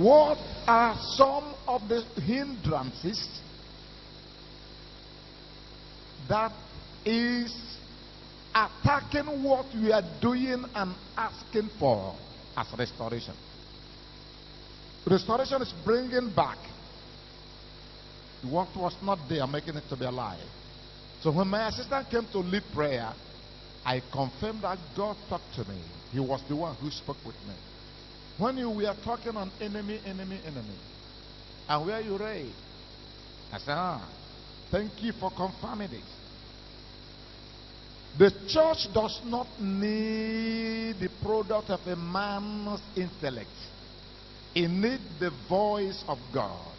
What are some of the hindrances that is attacking what we are doing and asking for as restoration? Restoration is bringing back what was not there, making it to be alive. So when my assistant came to lead prayer, I confirmed that God talked to me. He was the one who spoke with me. When you were talking on enemy, and where you read, I said, thank you for confirming it. The church does not need the product of a man's intellect. It needs the voice of God.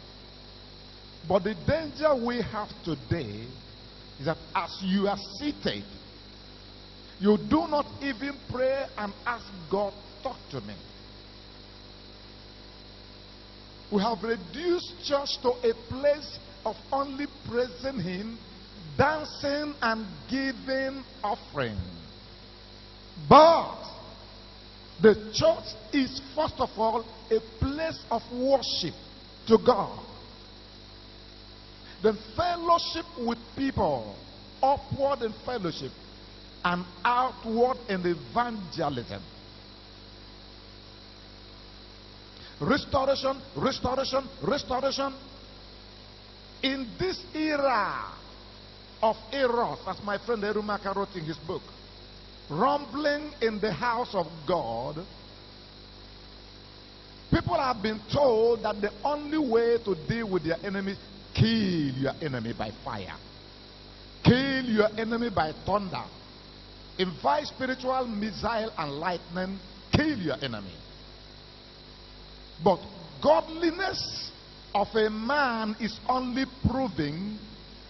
But the danger we have today is that as you are seated, you do not even pray and ask God, talk to me. We have reduced church to a place of only praising Him, dancing and giving offering. But the church is first of all a place of worship to God. The fellowship with people, upward in fellowship and outward in evangelism. Restoration, restoration, restoration. In this era of errors, as my friend Erumaka wrote in his book, rumbling in the house of God, people have been told that the only way to deal with their enemies, kill your enemy by fire, kill your enemy by thunder, invite spiritual missile and lightning, kill your enemy. But godliness of a man is only proving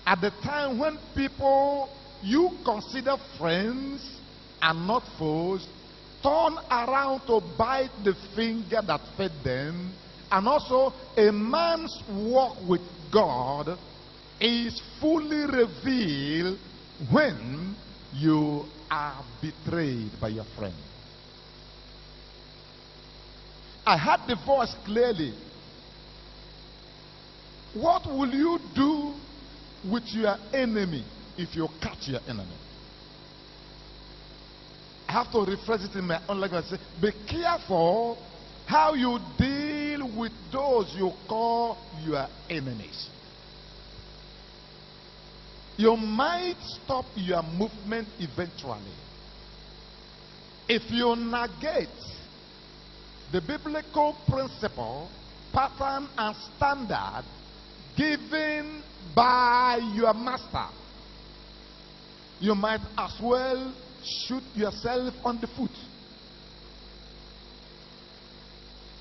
at the time when people you consider friends and not foes turn around to bite the finger that fed them. And also a man's walk with God is fully revealed when you are betrayed by your friend. I heard the voice clearly. What will you do with your enemy if you catch your enemy? I have to rephrase it in my own language and say, be careful how you deal with those you call your enemies. You might stop your movement eventually if you negate the biblical principle, pattern, and standard given by your master. You might as well shoot yourself on the foot.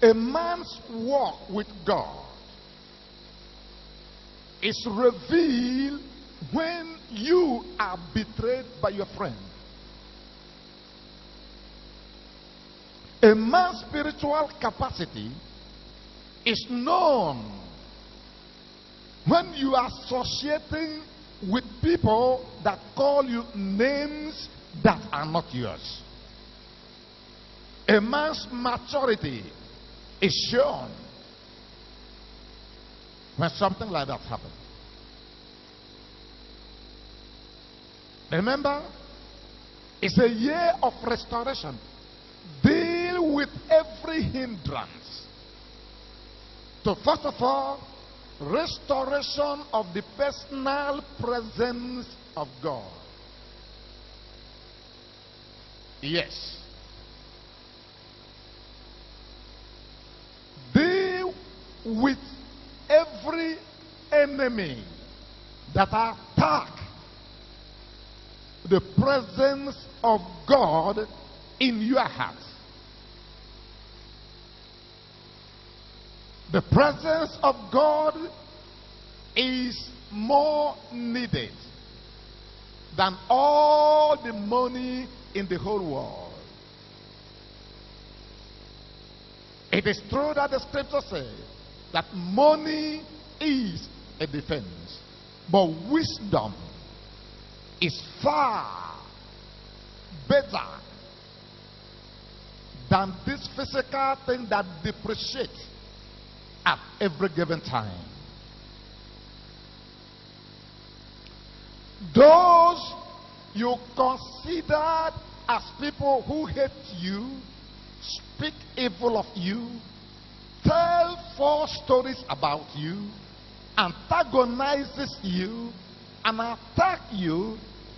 A man's walk with God is revealed when you are betrayed by your friend. A man's spiritual capacity is known when you are associating with people that call you names that are not yours. A man's maturity is shown when something like that happens. Remember, it's a year of restoration. Deal with every hindrance. So first of all, restoration of the personal presence of God. Yes. Deal with every enemy that attack the presence of God in your heart. The presence of God is more needed than all the money in the whole world. It is true that the scripture says that money is a defense, but wisdom is far better than this physical thing that depreciates at every given time. Those you considered as people who hate you, speak evil of you, tell false stories about you, antagonizes you, and attack you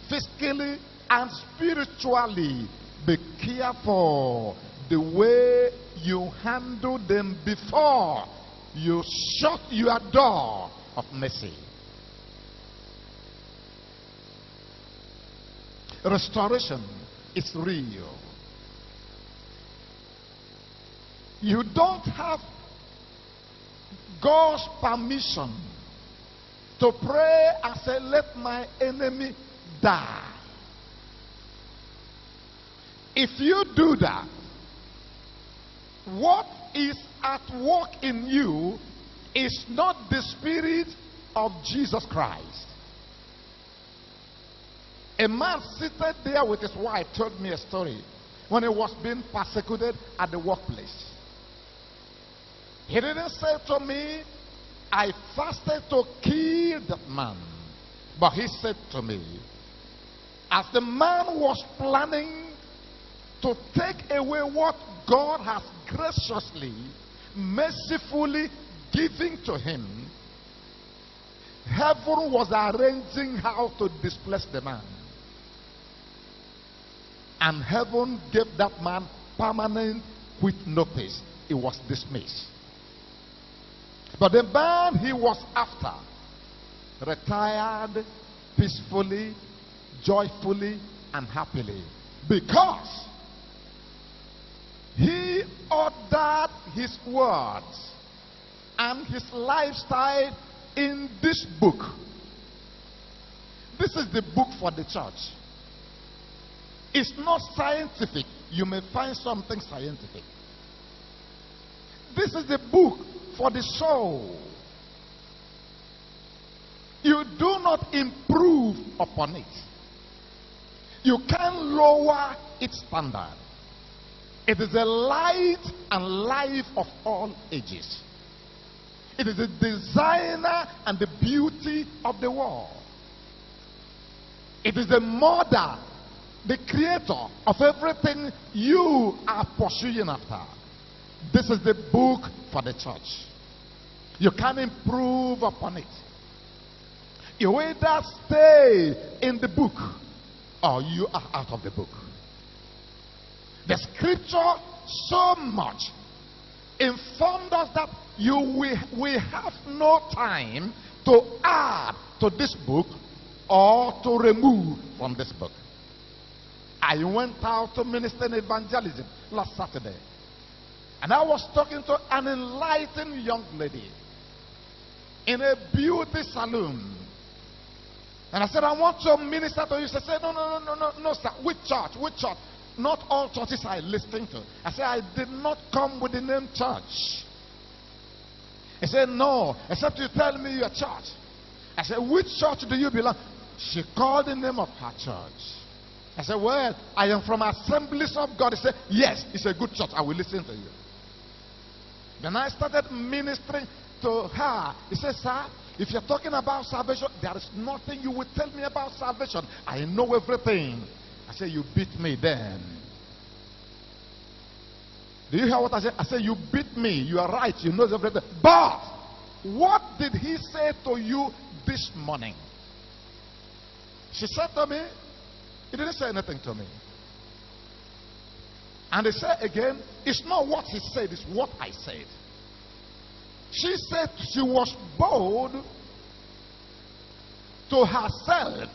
physically and spiritually. Be careful the way you handle them before you shut your door of mercy. Restoration is real. You don't have God's permission to pray and say, let my enemy die. If you do that, what is at work in you is not the Spirit of Jesus Christ. A man seated there with his wife told me a story when he was being persecuted at the workplace. He didn't say to me, I fasted to kill that man. But he said to me, as the man was planning to take away what God has graciously, mercifully given to him, heaven was arranging how to displace the man. And heaven gave that man permanent quit notice. He was dismissed. But the man he was after retired peacefully, joyfully, and happily, because he ordered his words and his lifestyle in this book. This is the book for the church. It's not scientific. You may find something scientific. This is the book for the soul. You do not improve upon it. You can't lower its standard. It is the light and life of all ages. It is the designer and the beauty of the world. It is the mother, the creator of everything you are pursuing after. This is the book for the church. You can improve upon it. You either stay in the book or you are out of the book. The scripture so much informed us that we have no time to add to this book or to remove from this book. I went out to minister in evangelism last Saturday, and I was talking to an enlightened young lady in a beauty salon. And I said, I want to minister to you. She said, no, sir. Which church? Which church? Not all churches I listened to. I said, I did not come with the name church. He said, no, except you tell me your church. I said, which church do you belong? She called the name of her church. I said, well, I am from Assemblies of God. He said, yes, it's a good church. I will listen to you. Then I started ministering to her. He said, sir, if you're talking about salvation, there is nothing you will tell me about salvation. I know everything. I said, you beat me then. Do you hear what I said? I said, you beat me. You are right. You know everything. But what did he say to you this morning? She said to me, he didn't say anything to me. And he said again, it's not what he said, it's what I said. She said she was bold to herself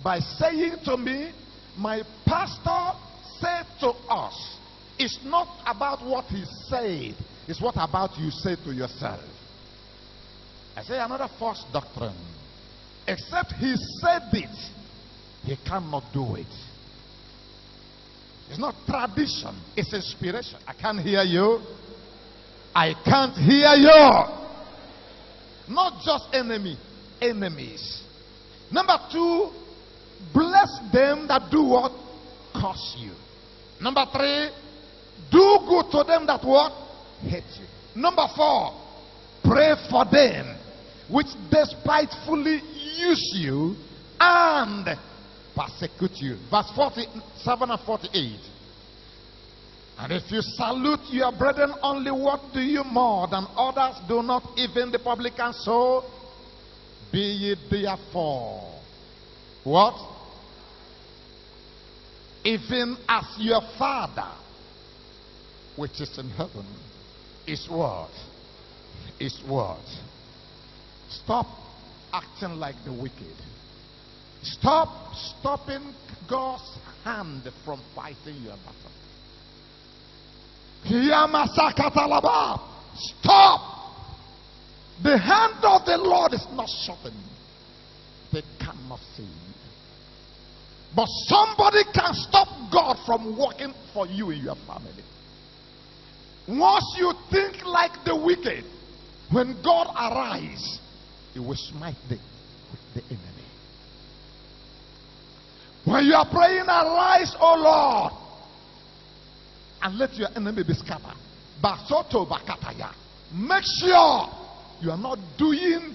by saying to me, my pastor said to us, it's not about what he said, it's what about you say to yourself. I say another false doctrine. Except he said it, he cannot do it. It's not tradition, it's inspiration. I can't hear you. I can't hear you. Not just enemies. Number two, bless them that do what? Curse you. Number three, do good to them that what? Hate you. Number four, pray for them which despitefully use you and persecute you. Verse 47 and 48. And if you salute your brethren only, what do you more than others? Do not even the publicans so? Be ye therefore what? Even as your Father which is in heaven is what? Is what? Stop acting like the wicked. Stop stopping God's hand from fighting your battle. Stop. The hand of the Lord is not shortened. They cannot save. But somebody can stop God from working for you in your family. Once you think like the wicked, when God arises, he will smite the enemy. When you are praying, arise, O Lord, and let your enemy be scattered. Basoto bakataya. Make sure you are not doing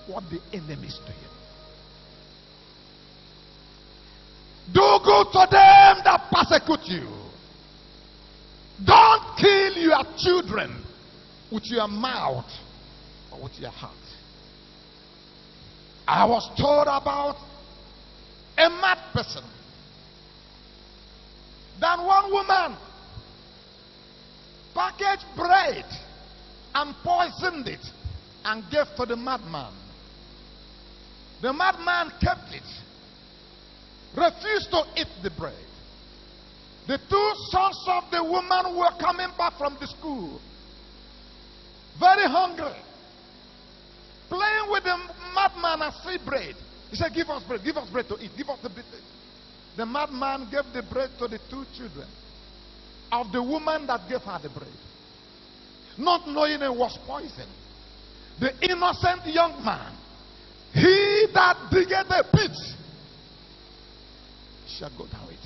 what the enemy is doing. Do good to them that persecute you. Don't kill your children with your mouth or with your heart. I was told about a mad person. Then one woman packaged bread and poisoned it and gave to the madman. The madman kept it, refused to eat the bread. The two sons of the woman were coming back from the school, very hungry, playing with the madman and see bread. He said, give us bread to eat, give us the bread. The madman gave the bread to the two children of the woman that gave her the bread, not knowing it was poison. The innocent young man, he that diggeth a pit shall go down it.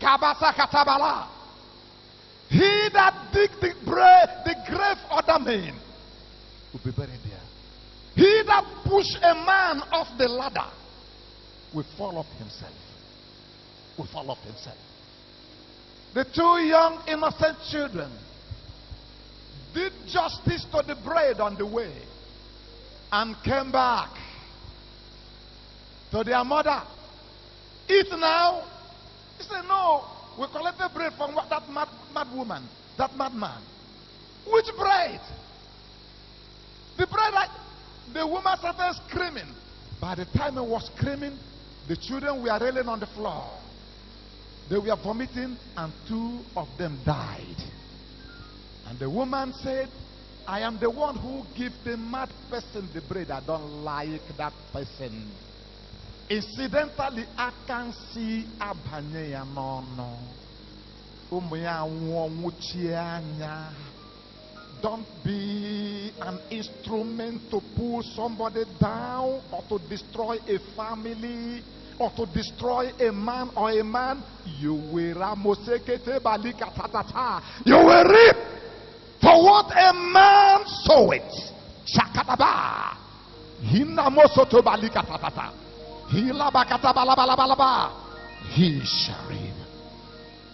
Kabasa katabala. He that dig the grave other men will be buried there. He that push a man off the ladder will fall off himself. Will fall off himself. The two young innocent children did justice to the bread on the way and came back to their mother. Eat now. He said, no, we collected bread from that mad woman, that madman. Which bread? The bread that the woman started screaming. By the time it was screaming, the children were rolling on the floor. They were vomiting, and two of them died. And the woman said, I am the one who gave the mad person the bread. I don't like that person. Incidentally, I can see Abhanya no. Don't be an instrument to pull somebody down or to destroy a family or to destroy a man or a man. You will reap for what a man soweth. Shakataba. Hinamosoto balikatata. He shall reap.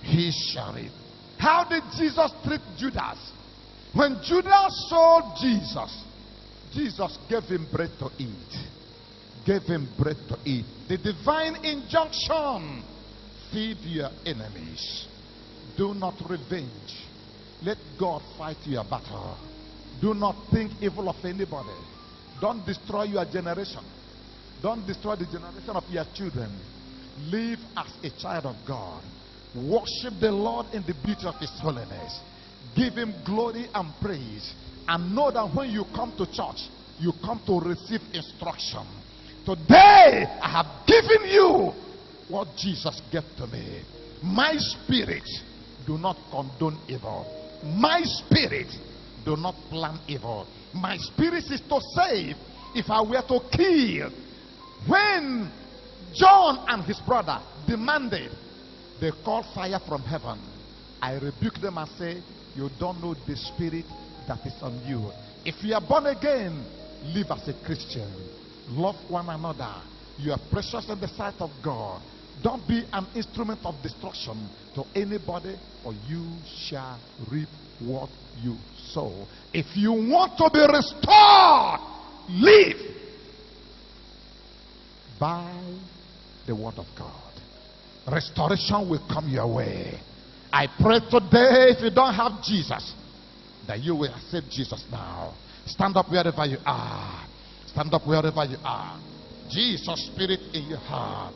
He shall reap. How did Jesus treat Judas? When Judas sold Jesus, Jesus gave him bread to eat. Gave him bread to eat. The divine injunction: feed your enemies. Do not revenge. Let God fight your battle. Do not think evil of anybody. Don't destroy your generation. Don't destroy the generation of your children. Live as a child of God. Worship the Lord in the beauty of His holiness. Give Him glory and praise. And know that when you come to church, you come to receive instruction. Today, I have given you what Jesus gave to me. My spirit do not condone evil. My spirit do not plan evil. My spirit is to save. If I were to kill, when John and his brother demanded, they called fire from heaven. I rebuked them and say, you don't know the spirit that is on you. If you are born again, live as a Christian. Love one another. You are precious in the sight of God. Don't be an instrument of destruction to anybody, for you shall reap what you sow. If you want to be restored, live by the word of God. Restoration will come your way. I pray today, if you don't have Jesus, that you will accept Jesus now. Stand up wherever you are. Stand up wherever you are. Jesus' Spirit in your heart.